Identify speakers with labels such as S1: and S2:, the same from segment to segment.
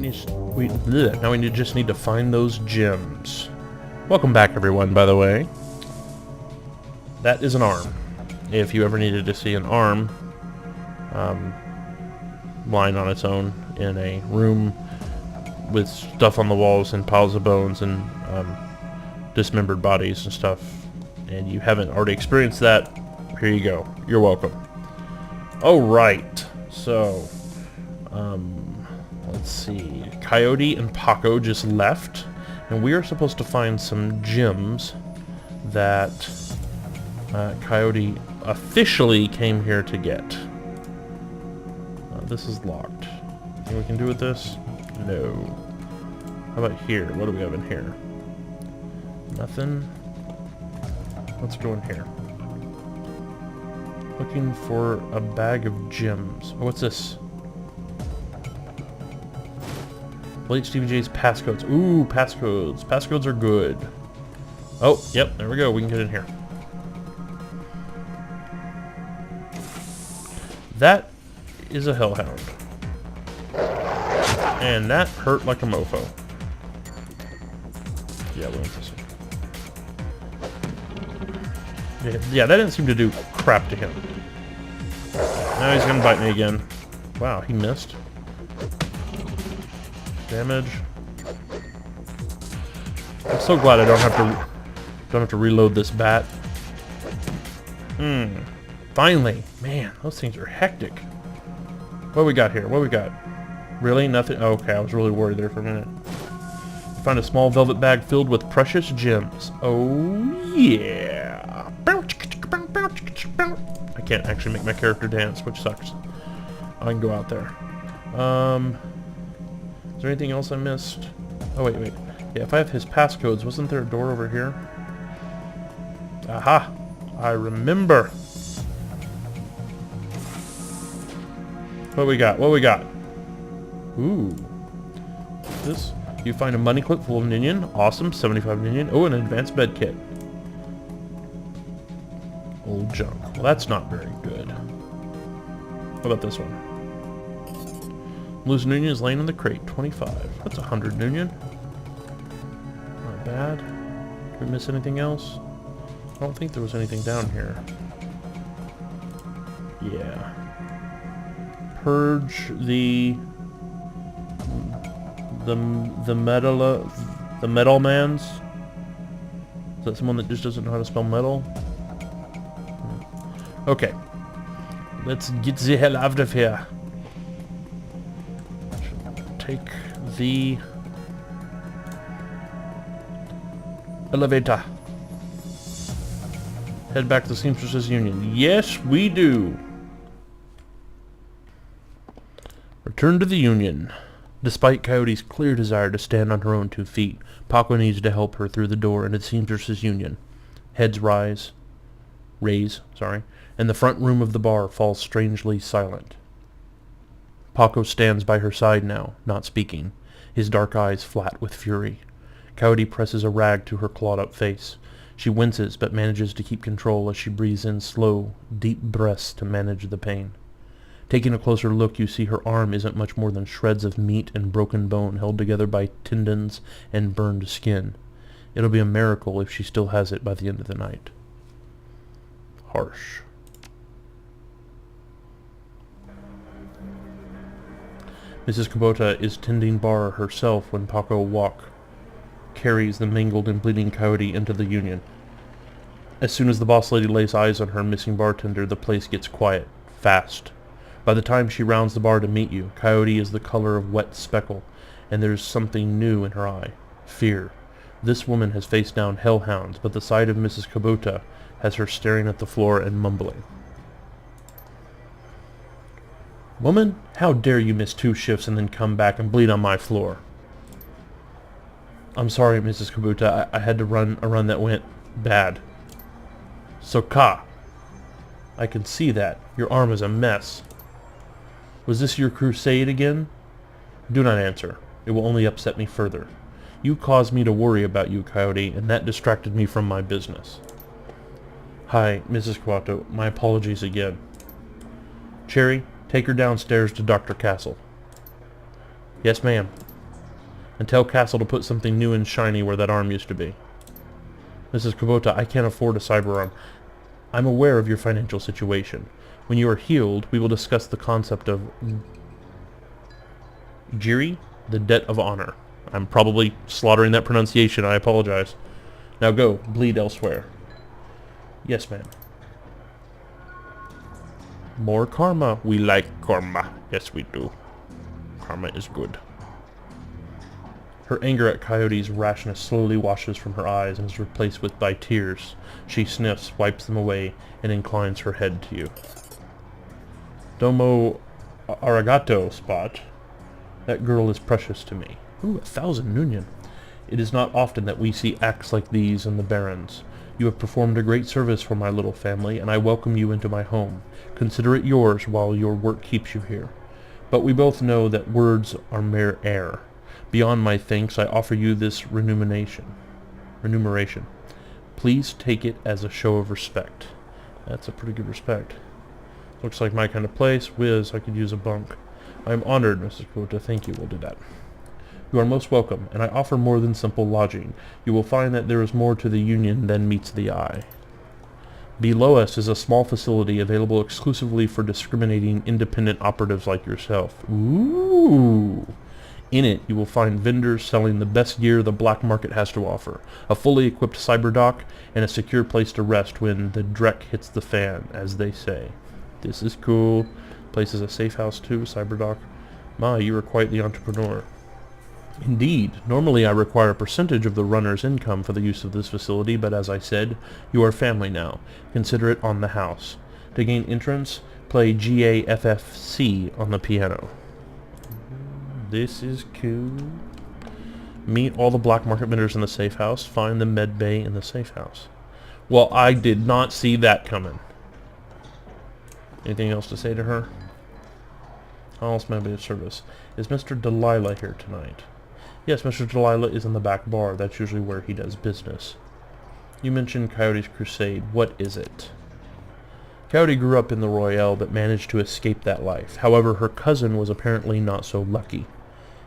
S1: Now we just need to find those gems. Welcome back, everyone, by the way. That is an arm. If you ever needed to see an arm lying on its own in a room with stuff on the walls and piles of bones and dismembered bodies and stuff, and you haven't already experienced that, here you go. You're welcome. Alright, so let's see. Coyote and Paco just left, and we are supposed to find some gems that Coyote officially came here to get. This is locked. Anything we can do with this? No. How about here? What do we have in here? Nothing. Let's go in here. Looking for a bag of gems. Oh, what's this? Blake Stephen J's passcodes. Ooh, passcodes. Passcodes are good. Oh, yep, there we go. We can get in here. That is a hellhound. And that hurt like a mofo. Yeah, we want this one. Yeah, that didn't seem to do crap to him. Now he's gonna bite me again. Wow, he missed. Damage. I'm so glad I don't have to reload this bat. Finally, man, those things are hectic. What we got here? What we got? Really? Nothing? Oh, okay, I was really worried there for a minute. Find a small velvet bag filled with precious gems. Oh yeah! I can't actually make my character dance, which sucks. I can go out there. Is there anything else I missed? Oh wait. Yeah, if I have his passcodes, wasn't there a door over here? Aha! I remember. What we got? What we got? Ooh. This. You find a money clip full of Ninian. Awesome. 75 Ninian. Oh, an advanced bed kit. Old junk. Well, that's not very good. What about this one? Loose Ninian is laying in the crate. 25. That's 100 Ninian. Not bad. Did we miss anything else? I don't think there was anything down here. Yeah. Purge the metal mans. Is that someone that just doesn't know how to spell metal? Okay. Let's get the hell out of here. Take the elevator. Head back to the Seamstresses Union. Yes, we do. Return to the Union. Despite Coyote's clear desire to stand on her own 2 feet, Paco needs to help her through the door into the Seamstresses Union. Heads raise, and the front room of the bar falls strangely silent. Paco stands by her side now, not speaking, his dark eyes flat with fury. Coyote presses a rag to her clawed-up face. She winces, but manages to keep control as she breathes in slow, deep breaths to manage the pain. Taking a closer look, you see her arm isn't much more than shreds of meat and broken bone held together by tendons and burned skin. It'll be a miracle if she still has it by the end of the night. Harsh. Mrs. Kubota is tending bar herself when Paco carries the mangled and bleeding Coyote into the Union. As soon as the boss lady lays eyes on her missing bartender, the place gets quiet, fast. By the time she rounds the bar to meet you, Coyote is the color of wet speckle, and there's something new in her eye. Fear. This woman has faced down hellhounds, but the sight of Mrs. Kubota has her staring at the floor and mumbling. Woman, how dare you miss 2 shifts and then come back and bleed on my floor? I'm sorry, Mrs. Kubota. I had to run a run that went bad. Soka. I can see that. Your arm is a mess. Was this your crusade again? Do not answer. It will only upset me further. You caused me to worry about you, Coyote, and that distracted me from my business. Hi, Mrs. Kawato. My apologies again. Cherry, take her downstairs to Dr. Castle. Yes, ma'am. And tell Castle to put something new and shiny where that arm used to be. Mrs. Kubota, I can't afford a cyber arm. I'm aware of your financial situation. When you are healed, we will discuss the concept of Jiri, the debt of honor. I'm probably slaughtering that pronunciation. I apologize. Now go, bleed elsewhere. Yes, ma'am. More karma. We like karma. Yes, we do. Karma is good. Her anger at Coyote's rashness slowly washes from her eyes and is replaced by tears. She sniffs, wipes them away, and inclines her head to you. Domo arigato, Spot. That girl is precious to me. Ooh, 1,000 Nuyen. It is not often that we see acts like these in the Barrens. You have performed a great service for my little family, and I welcome you into my home. Consider it yours while your work keeps you here. But we both know that words are mere air. Beyond my thanks, I offer you this remuneration. Please take it as a show of respect. That's a pretty good respect. Looks like my kind of place. Whiz, I could use a bunk. I am honored, Mrs. Quota. Thank you. We'll do that. You are most welcome, and I offer more than simple lodging. You will find that there is more to the Union than meets the eye. Below us is a small facility available exclusively for discriminating independent operatives like yourself. Ooh! In it, you will find vendors selling the best gear the black market has to offer, a fully equipped cyber dock, and a secure place to rest when the dreck hits the fan, as they say. This is cool. Place is a safe house too, cyber dock. My, you are quite the entrepreneur. Indeed, normally I require a percentage of the runner's income for the use of this facility, but as I said, you are family now. Consider it on the house. To gain entrance, play GAFFC on the piano. This is cool. Meet all the black market vendors in the safe house. Find the med bay in the safe house. Well, I did not see that coming. Anything else to say to her? How else may I be of service? Is Mr. Delilah here tonight? Yes, Mr. Delilah is in the back bar. That's usually where he does business. You mentioned Coyote's crusade. What is it? Coyote grew up in the Royale but managed to escape that life. However, her cousin was apparently not so lucky.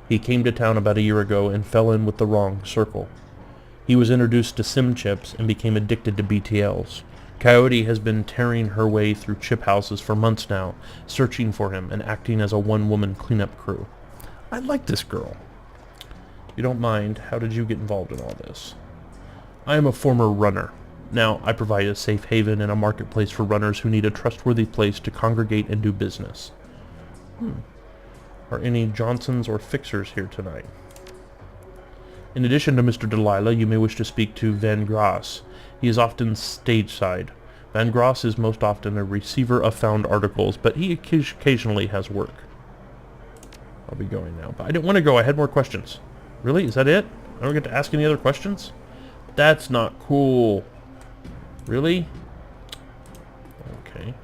S1: He came to town about a year ago and fell in with the wrong circle. He was introduced to SIM chips and became addicted to BTLs. Coyote has been tearing her way through chip houses for months now, searching for him and acting as a one-woman cleanup crew. I like this girl. If you don't mind, how did you get involved in all this? I am a former runner. Now, I provide a safe haven and a marketplace for runners who need a trustworthy place to congregate and do business. Are any Johnsons or Fixers here tonight? In addition to Mr. Delilah, you may wish to speak to Van Grass. He is often stage-side. Van Grass is most often a receiver of found articles, but he occasionally has work. I'll be going now. But I didn't want to go. I had more questions. Really? Is that it? I don't get to ask any other questions? That's not cool. Really? Okay.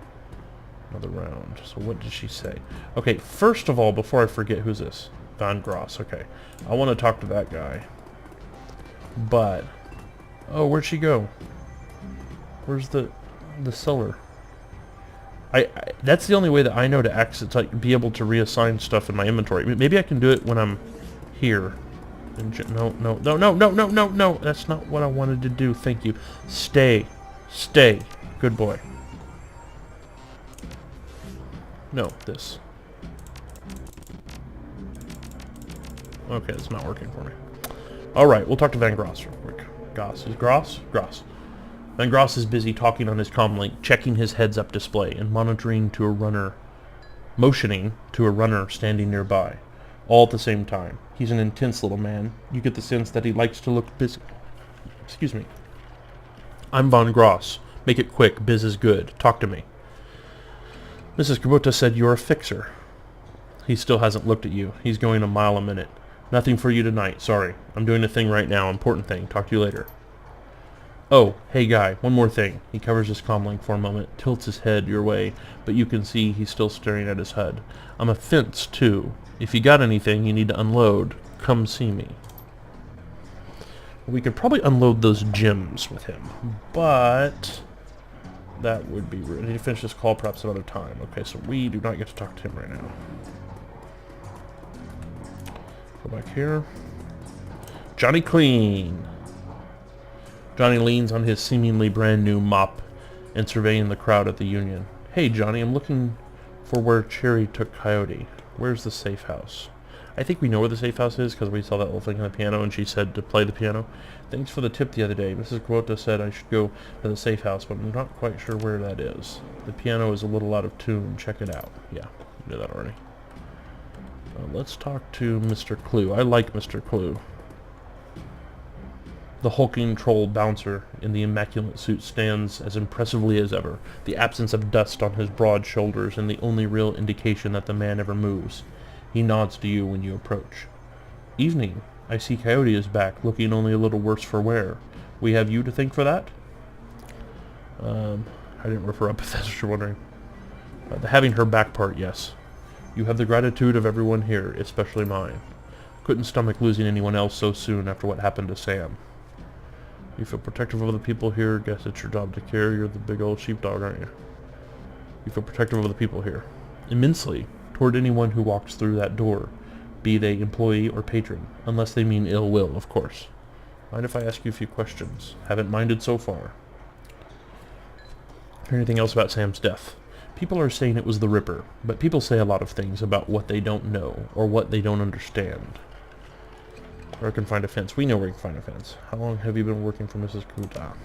S1: Another round. So what did she say? Okay, first of all, before I forget, who's this? Van Gross. Okay. I want to talk to that guy. But... oh, where'd she go? Where's the cellar? That's the only way that I know to access, to be able to reassign stuff in my inventory. Maybe I can do it when I'm here. No. That's not what I wanted to do. Thank you. Stay. Good boy. No, this. Okay, it's not working for me. Alright, we'll talk to Van Gross real quick. Gross. Van Gross is busy talking on his comlink, checking his heads-up display, and motioning to a runner standing nearby. All at the same time. He's an intense little man. You get the sense that he likes to look busy. Excuse me. I'm Von Gross. Make it quick. Biz is good. Talk to me. Mrs. Kubota said you're a fixer. He still hasn't looked at you. He's going a mile a minute. Nothing for you tonight. Sorry. I'm doing a thing right now. Important thing. Talk to you later. Oh, hey guy. One more thing. He covers his comlink for a moment, tilts his head your way, but you can see he's still staring at his HUD. I'm a fence, too. If you got anything you need to unload, come see me. We could probably unload those gems with him, but that would be rude. I need to finish this call perhaps another time. Okay, so we do not get to talk to him right now. Go back here. Johnny Clean. Johnny leans on his seemingly brand new mop and surveying the crowd at the Union. Hey, Johnny, I'm looking for where Cherry took Coyote. Where's the safe house? I think we know where the safe house is because we saw that little thing on the piano and she said to play the piano. Thanks for the tip the other day. Mrs. Quota said I should go to the safe house, but I'm not quite sure where that is. The piano is a little out of tune. Check it out. Yeah, I knew that already. Let's talk to Mr. Clue. I like Mr. Clue. The hulking troll bouncer in the immaculate suit stands as impressively as ever, the absence of dust on his broad shoulders and the only real indication that the man ever moves. He nods to you when you approach. Evening. I see Coyote is back, looking only a little worse for wear. We have you to thank for that? I didn't refer up if that's what you're wondering. The having her back part, yes. You have the gratitude of everyone here, especially mine. Couldn't stomach losing anyone else so soon after what happened to Sam. You feel protective of the people here. Guess it's your job to care. You're the big old sheepdog, aren't you? You feel protective of the people here. Immensely. Toward anyone who walks through that door, be they employee or patron, unless they mean ill will, of course. Mind if I ask you a few questions? Haven't minded so far. Hear anything else about Sam's death? People are saying it was the Ripper, but people say a lot of things about what they don't know, or what they don't understand. Where I can find a fence. We know where you can find a fence. How long have you been working for Mrs. Kuta?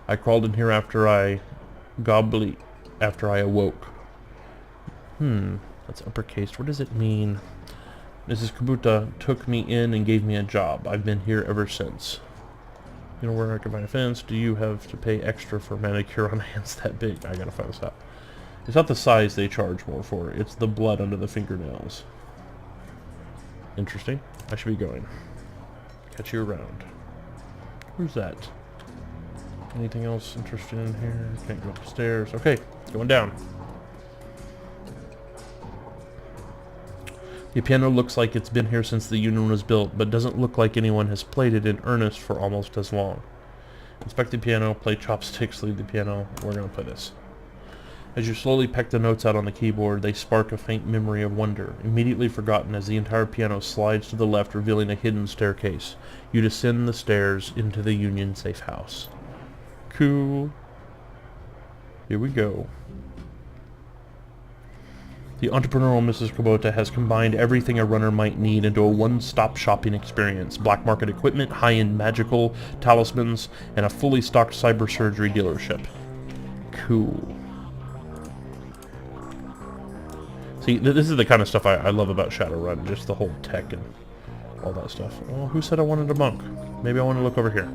S1: I crawled in here after I awoke. That's uppercase. What does it mean? Mrs. Kabuta took me in and gave me a job. I've been here ever since. You know where I can find a fence? Do you have to pay extra for manicure on hands that big? I gotta find this out. It's not the size they charge more for. It's the blood under the fingernails. Interesting. I should be going. Catch you around. Who's that? Anything else interesting in here? Can't go upstairs. Okay, going down. The piano looks like it's been here since the Union was built, but doesn't look like anyone has played it in earnest for almost as long. Inspect the piano, play chopsticks, leave the piano. We're going to play this. As you slowly peck the notes out on the keyboard, they spark a faint memory of wonder, immediately forgotten as the entire piano slides to the left, revealing a hidden staircase. You descend the stairs into the Union safe house. Cool. Here we go. The entrepreneurial Mrs. Kubota has combined everything a runner might need into a one-stop shopping experience. Black market equipment, high-end magical talismans, and a fully stocked cyber surgery dealership. Cool. See, this is the kind of stuff I love about Shadowrun, just the whole tech and all that stuff. Oh, who said I wanted a monk? Maybe I want to look over here.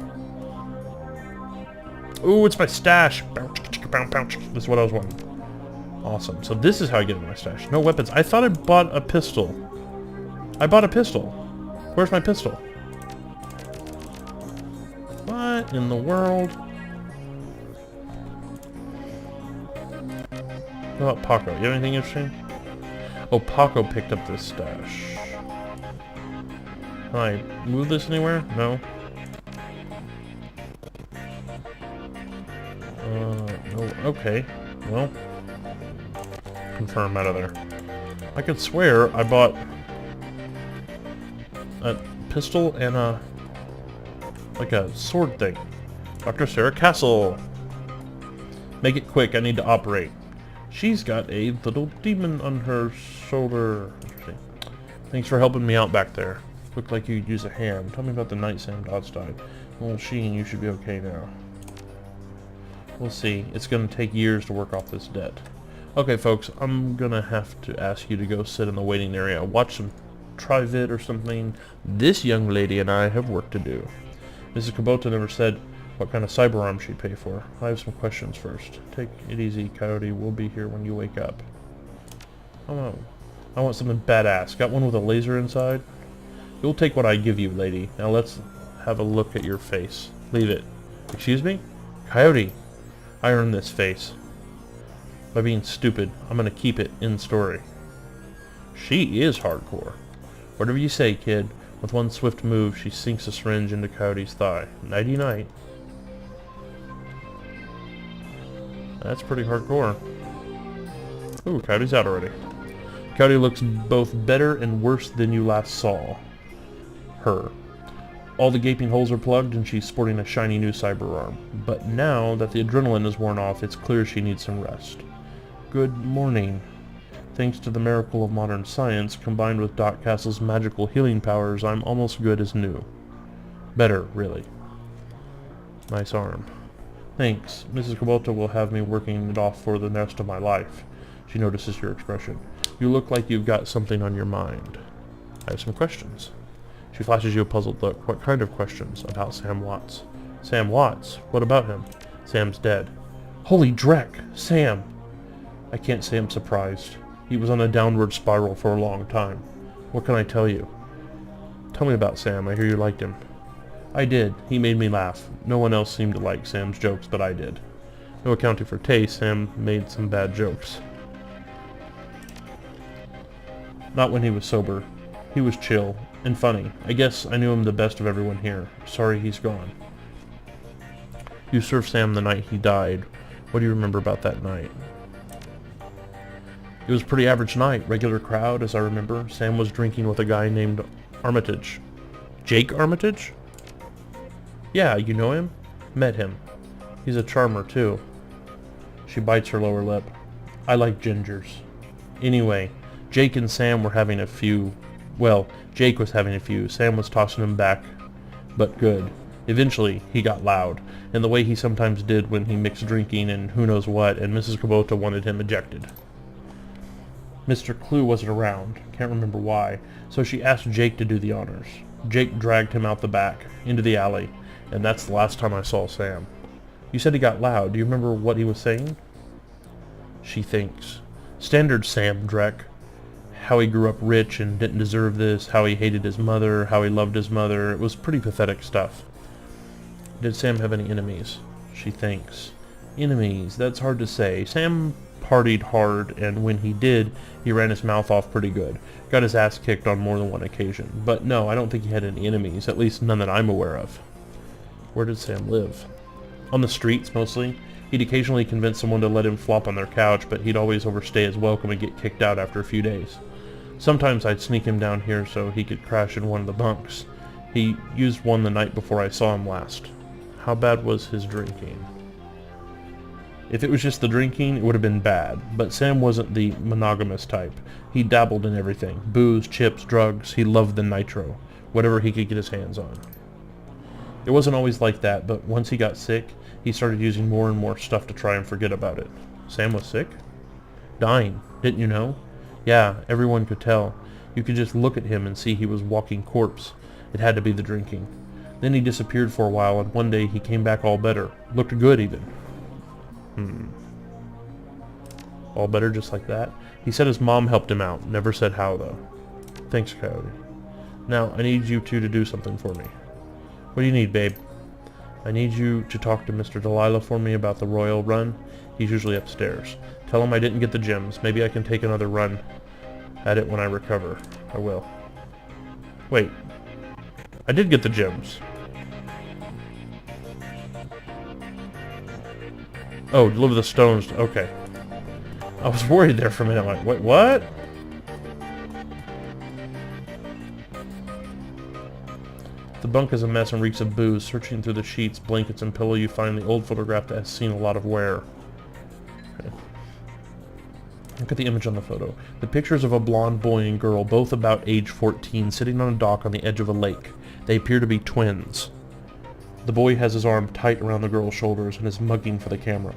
S1: Ooh, it's my stash! This is what I was wanting. Awesome. So this is how I get into my stash. No weapons. I thought I bought a pistol. I bought a pistol. Where's my pistol? What in the world? What about Paco? You have anything interesting? Oh, Paco picked up this stash. Can I move this anywhere? No. No. Okay. Well. Confirm out of there. I could swear I bought a pistol and a like a sword thing. Dr. Sarah Castle. Make it quick, I need to operate. She's got a little demon on her shoulder. Interesting. Thanks for helping me out back there. Looked like you could use a hand. Tell me about the night Sam Dodds died. Well, Sheen, you should be okay now. We'll see. It's going to take years to work off this debt. Okay, folks, I'm going to have to ask you to go sit in the waiting area. Watch some Trivid or something. This young lady and I have work to do. Mrs. Kubota never said what kind of cyber arm she'd pay for. I have some questions first. Take it easy, Coyote. We'll be here when you wake up. I want something badass. Got one with a laser inside? You'll take what I give you, lady. Now let's have a look at your face. Leave it. Excuse me? Coyote. I earned this face. By being stupid, I'm gonna keep it in story. She is hardcore. Whatever you say, kid. With one swift move, she sinks a syringe into Coyote's thigh. Nighty-night. That's pretty hardcore. Ooh, Coyote's out already. Coyote looks both better and worse than you last saw her. All the gaping holes are plugged, and she's sporting a shiny new cyber arm. But now that the adrenaline is worn off, it's clear she needs some rest. Good morning. Thanks to the miracle of modern science, combined with Doc Castle's magical healing powers, I'm almost good as new. Better, really. Nice arm. Thanks. Mrs. Kubota will have me working it off for the rest of my life. She notices your expression. You look like you've got something on your mind. I have some questions. She flashes you a puzzled look. What kind of questions? About Sam Watts. Sam Watts? What about him? Sam's dead. Holy dreck! Sam! I can't say I'm surprised. He was on a downward spiral for a long time. What can I tell you? Tell me about Sam. I hear you liked him. I did. He made me laugh. No one else seemed to like Sam's jokes, but I did. No accounting for taste, Sam made some bad jokes. Not when he was sober. He was chill and funny. I guess I knew him the best of everyone here. Sorry he's gone. You served Sam the night he died. What do you remember about that night? It was a pretty average night. Regular crowd, as I remember. Sam was drinking with a guy named Armitage. Jake Armitage? Yeah, you know him? Met him. He's a charmer, too. She bites her lower lip. I like gingers. Anyway, Jake and Sam were having a few. Well, Jake was having a few. Sam was tossing him back, but good. Eventually, he got loud, in the way he sometimes did when he mixed drinking and who knows what, and Mrs. Kubota wanted him ejected. Mr. Clue wasn't around, can't remember why, so she asked Jake to do the honors. Jake dragged him out the back, into the alley, and that's the last time I saw Sam. You said he got loud. Do you remember what he was saying? She thinks. Standard Sam Dreck. How he grew up rich and didn't deserve this, how he hated his mother, how he loved his mother. It was pretty pathetic stuff. Did Sam have any enemies? She thinks. Enemies, that's hard to say. Sam partied hard, and when he did, he ran his mouth off pretty good. Got his ass kicked on more than one occasion. But no, I don't think he had any enemies, at least none that I'm aware of. Where did Sam live? On the streets, mostly. He'd occasionally convince someone to let him flop on their couch, but he'd always overstay his welcome and get kicked out after a few days. Sometimes I'd sneak him down here so he could crash in one of the bunks. He used one the night before I saw him last. How bad was his drinking? If it was just the drinking, it would have been bad, but Sam wasn't the monogamous type. He dabbled in everything. Booze, chips, drugs. He loved the nitro. Whatever he could get his hands on. It wasn't always like that, but once he got sick, he started using more and more stuff to try and forget about it. Sam was sick? Dying, didn't you know? Yeah, everyone could tell. You could just look at him and see he was walking corpse. It had to be the drinking. Then he disappeared for a while, and one day he came back all better. Looked good, even. All better just like that? He said his mom helped him out. Never said how, though. Thanks, Coyote. Now, I need you two to do something for me. What do you need, babe? I need you to talk to Mr. Delilah for me about the Royal Run. He's usually upstairs. Tell him I didn't get the gems. Maybe I can take another run at it when I recover. I will. Wait. I did get the gems. Oh, deliver the stones. Okay. I was worried there for a minute. Like, wait, what? The bunk is a mess and reeks of booze. Searching through the sheets, blankets, and pillow, you find the old photograph that has seen a lot of wear. Okay. Look at the image on the photo. The pictures of a blonde boy and girl, both about age 14, sitting on a dock on the edge of a lake. They appear to be twins. The boy has his arm tight around the girl's shoulders and is mugging for the camera.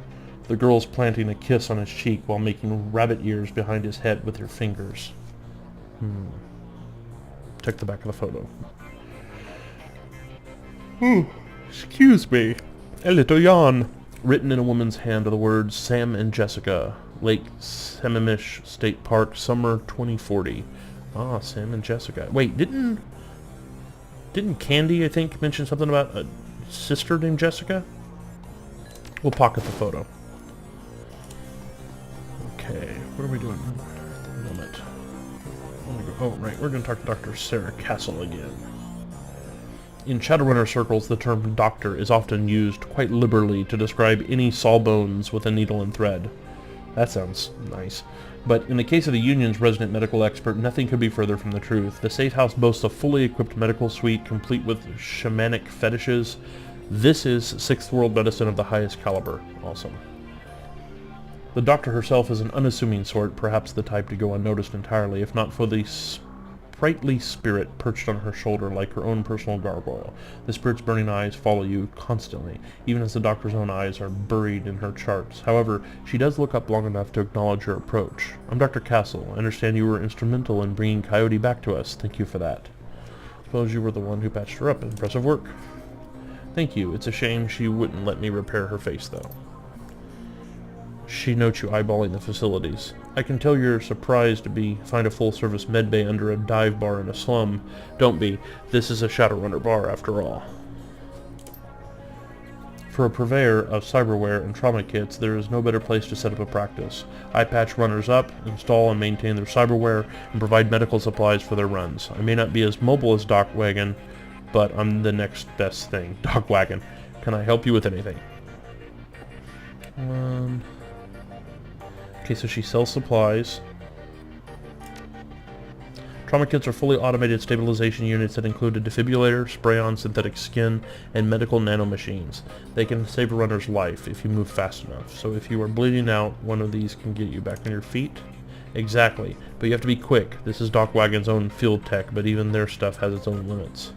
S1: The girl's planting a kiss on his cheek while making rabbit ears behind his head with her fingers. Check the back of the photo. Excuse me. A little yawn. Written in a woman's hand are the words Sam and Jessica. Lake Sammamish State Park, summer 2040. Ah, Sam and Jessica. Wait, didn't Candy, I think, mention something about a sister named Jessica? We'll pocket the photo. Okay, what are we doing? Moment. Oh, right, we're going to talk to Dr. Sarah Castle again. In Shadowrunner circles, the term doctor is often used quite liberally to describe any sawbones with a needle and thread. That sounds nice. But in the case of the Union's resident medical expert, nothing could be further from the truth. The safe house boasts a fully equipped medical suite, complete with shamanic fetishes. This is Sixth World medicine of the highest caliber. Awesome. The doctor herself is an unassuming sort, perhaps the type to go unnoticed entirely, if not for the sprightly spirit perched on her shoulder like her own personal gargoyle. The spirit's burning eyes follow you constantly, even as the doctor's own eyes are buried in her charts. However, she does look up long enough to acknowledge your approach. I'm Dr. Castle. I understand you were instrumental in bringing Coyote back to us. Thank you for that. Suppose you were the one who patched her up. Impressive work. Thank you. It's a shame she wouldn't let me repair her face, though. She notes you eyeballing the facilities. I can tell you're surprised to find a full-service medbay under a dive bar in a slum. Don't be. This is a Shadowrunner bar, after all. For a purveyor of cyberware and trauma kits, there is no better place to set up a practice. I patch runners up, install and maintain their cyberware, and provide medical supplies for their runs. I may not be as mobile as Doc Wagon, but I'm the next best thing. Doc Wagon. Can I help you with anything? Okay, so she sells supplies. Trauma kits are fully automated stabilization units that include a defibrillator, spray-on synthetic skin, and medical nanomachines. They can save a runner's life if you move fast enough. So if you are bleeding out, one of these can get you back on your feet. Exactly, but you have to be quick. This is Doc Wagon's own field tech, but even their stuff has its own limits.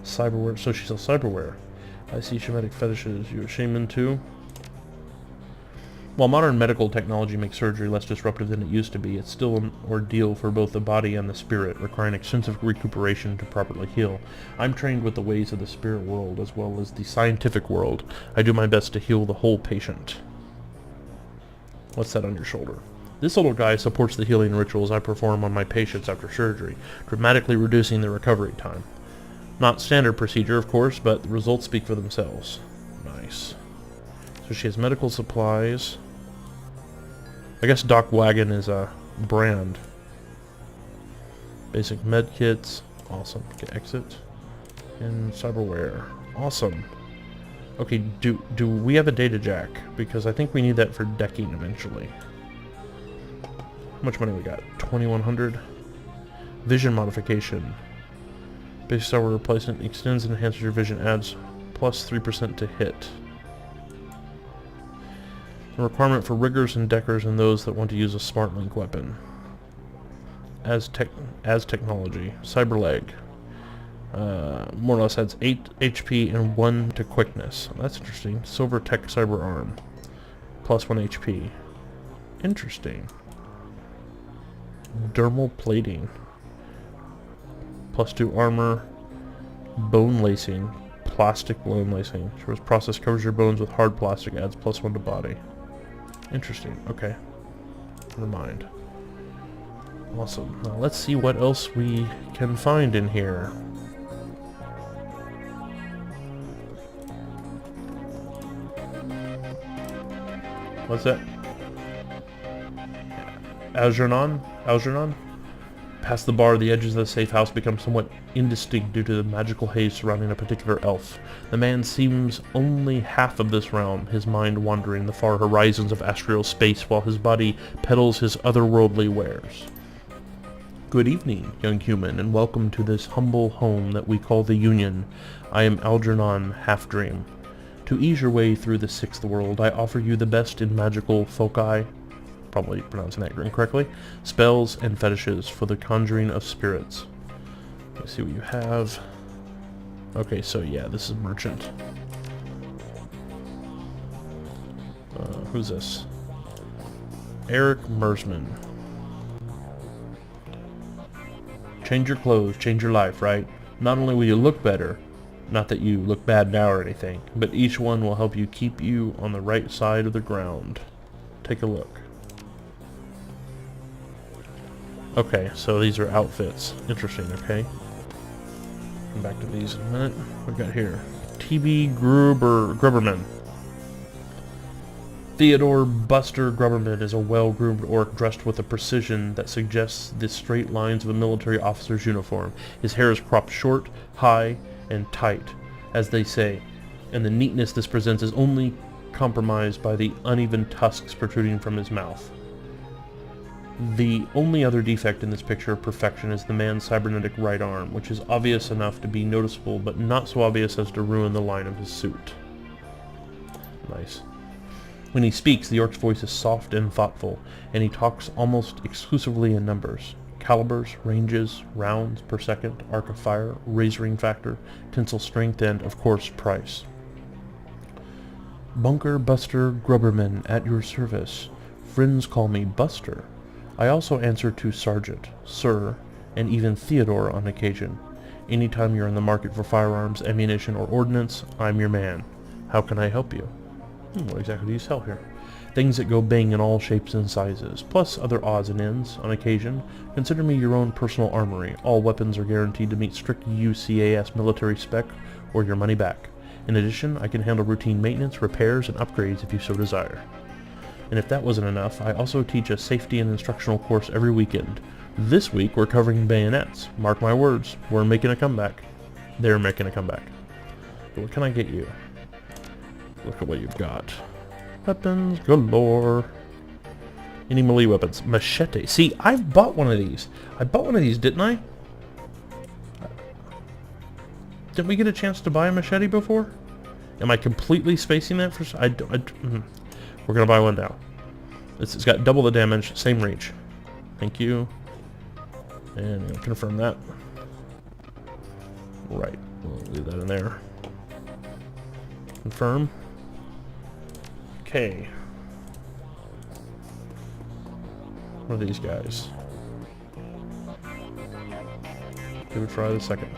S1: Cyberware, so she sells cyberware. I see shamanic fetishes. You a shaman too? While modern medical technology makes surgery less disruptive than it used to be, it's still an ordeal for both the body and the spirit, requiring extensive recuperation to properly heal. I'm trained with the ways of the spirit world as well as the scientific world. I do my best to heal the whole patient. What's that on your shoulder? This little guy supports the healing rituals I perform on my patients after surgery, dramatically reducing their recovery time. Not standard procedure, of course, but the results speak for themselves. Nice. So she has medical supplies. I guess Doc Wagon is a brand. Basic med kits. Awesome. Okay, exit. And cyberware. Awesome. Okay, do we have a data jack? Because I think we need that for decking eventually. How much money we got? 2,100. Vision modification. Basic cyber replacement extends and enhances your vision. Adds plus 3% to hit. A requirement for riggers and deckers and those that want to use a smart link weapon. As technology. Cyberleg. More or less adds 8 HP and 1 to quickness. That's interesting. Silver Tech Cyber Arm. Plus 1 HP. Interesting. Dermal plating. Plus 2 armor. Bone lacing. Plastic bone lacing. This process covers your bones with hard plastic. Adds plus 1 to body. Interesting. Okay. Never mind. Awesome. Now let's see what else we can find in here. What's that? Algernon? Algernon? Past the bar, the edges of the safe house become somewhat indistinct due to the magical haze surrounding a particular elf. The man seems only half of this realm, his mind wandering the far horizons of astral space while his body peddles his otherworldly wares. Good evening, young human, and welcome to this humble home that we call the Union. I am Algernon Half-Dream. To ease your way through the Sixth World, I offer you the best in magical foci, probably pronouncing that incorrectly, spells and fetishes for the conjuring of spirits. Let's see what you have. Okay, so yeah, this is merchant. Who's this? Eric Mersman. Change your clothes, change your life, right? Not only will you look better, not that you look bad now or anything, but each one will help you keep you on the right side of the ground. Take a look. Okay, so these are outfits. Interesting, okay. Come back to these in a minute. What we got here? T.B. Grubberman. Theodore Buster Grubberman is a well-groomed orc dressed with a precision that suggests the straight lines of a military officer's uniform. His hair is cropped short, high, and tight, as they say, and the neatness this presents is only compromised by the uneven tusks protruding from his mouth. The only other defect in this picture of perfection is the man's cybernetic right arm, which is obvious enough to be noticeable, but not so obvious as to ruin the line of his suit. Nice. When he speaks, the orc's voice is soft and thoughtful, and he talks almost exclusively in numbers. Calibers, ranges, rounds per second, arc of fire, razoring factor, tensile strength, and, of course, price. Bunker Buster Grubberman at your service. Friends call me Buster. I also answer to Sergeant, Sir, and even Theodore on occasion. Anytime you're in the market for firearms, ammunition, or ordnance, I'm your man. How can I help you? What exactly do you sell here? Things that go bang in all shapes and sizes, plus other odds and ends, on occasion. Consider me your own personal armory. All weapons are guaranteed to meet strict UCAS military spec, or your money back. In addition, I can handle routine maintenance, repairs, and upgrades if you so desire. And if that wasn't enough, I also teach a safety and instructional course every weekend. This week, we're covering bayonets. Mark my words, we're making a comeback. They're making a comeback. But what can I get you? Look at what you've got. Weapons galore. Any melee weapons? Machete. See, I've bought one of these. I bought one of these, didn't I? Didn't we get a chance to buy a machete before? Am I completely spacing that for... We're going to buy one now. It's got double the damage, same reach. Thank you. And we'll confirm that. Right. We'll leave that in there. Confirm. Okay. What are these guys? Give it a try the second.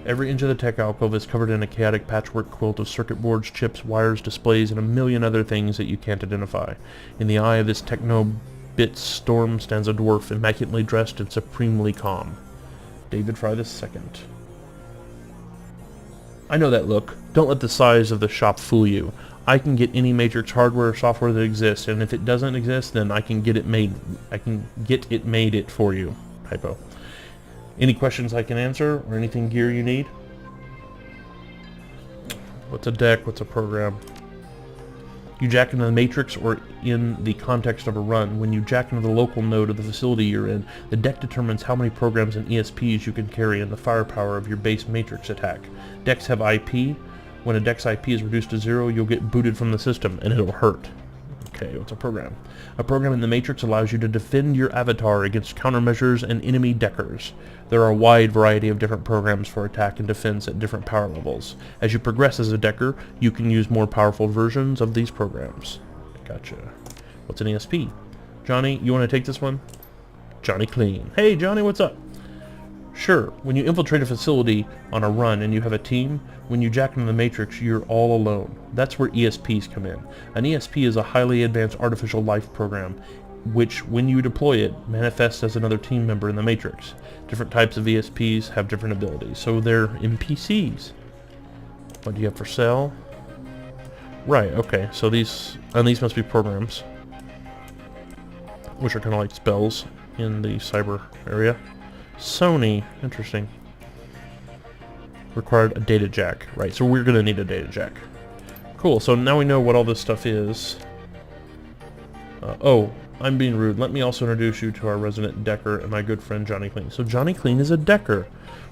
S1: Every inch of the tech alcove is covered in a chaotic patchwork quilt of circuit boards, chips, wires, displays, and a million other things that you can't identify. In the eye of this techno-bit storm stands a dwarf, immaculately dressed and supremely calm. David Fry II. I know that look. Don't let the size of the shop fool you. I can get any Matrix hardware or software that exists, and if it doesn't exist, then I can get it made. I can get it made it for you. Typo. Any questions I can answer, or anything gear you need? What's a deck? What's a program? You jack into the Matrix, or in the context of a run. When you jack into the local node of the facility you're in, the deck determines how many programs and ESPs you can carry and the firepower of your base Matrix attack. Decks have IP. When a deck's IP is reduced to 0, you'll get booted from the system, and it'll hurt. Okay, what's a program? A program in the Matrix allows you to defend your avatar against countermeasures and enemy deckers. There are a wide variety of different programs for attack and defense at different power levels. As you progress as a decker, you can use more powerful versions of these programs. Gotcha. What's an ESP? Johnny, you want to take this one? Johnny Clean. Hey, Johnny, what's up? Sure, when you infiltrate a facility on a run and you have a team, when you jack into the Matrix, you're all alone. That's where ESPs come in. An ESP is a highly advanced artificial life program, which, when you deploy it, manifests as another team member in the Matrix. Different types of ESPs have different abilities, so they're NPCs. What do you have for sale? Right, okay, so these must be programs, which are kind of like spells in the cyber area. Sony, interesting. Required a data jack. Right, so we're going to need a data jack. Cool, so now we know what all this stuff is. Oh, I'm being rude. Let me also introduce you to our resident decker and my good friend Johnny Clean. So Johnny Clean is a decker.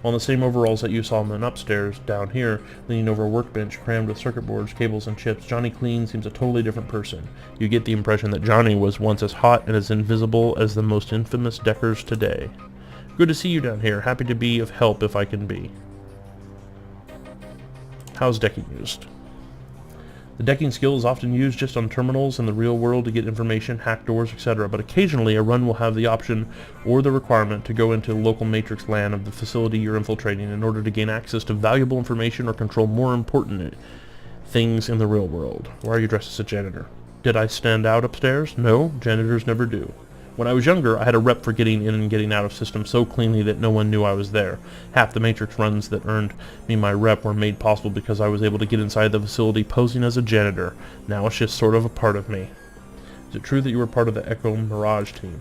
S1: On the same overalls that you saw him in upstairs, down here, leaning over a workbench crammed with circuit boards, cables, and chips, Johnny Clean seems a totally different person. You get the impression that Johnny was once as hot and as invisible as the most infamous deckers today. Good to see you down here. Happy to be of help if I can be. How's decking used? The decking skill is often used just on terminals in the real world to get information, hack doors, etc., but occasionally a run will have the option or the requirement to go into local matrix LAN of the facility you're infiltrating in order to gain access to valuable information or control more important things in the real world. Why are you dressed as a janitor? Did I stand out upstairs? No, janitors never do. When I was younger, I had a rep for getting in and getting out of systems so cleanly that no one knew I was there. Half the Matrix runs that earned me my rep were made possible because I was able to get inside the facility posing as a janitor. Now it's just sort of a part of me. Is it true that you were part of the Echo Mirage team?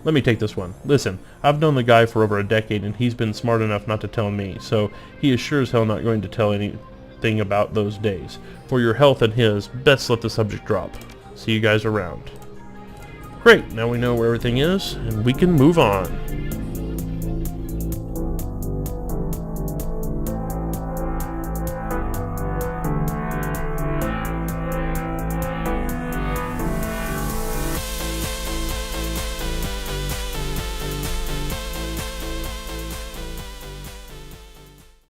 S1: Let me take this one. Listen, I've known the guy for over a decade and he's been smart enough not to tell me, so he is sure as hell not going to tell thing about those days. For your health and his, best let the subject drop. See you guys around. Great, now we know where everything is, and we can move on.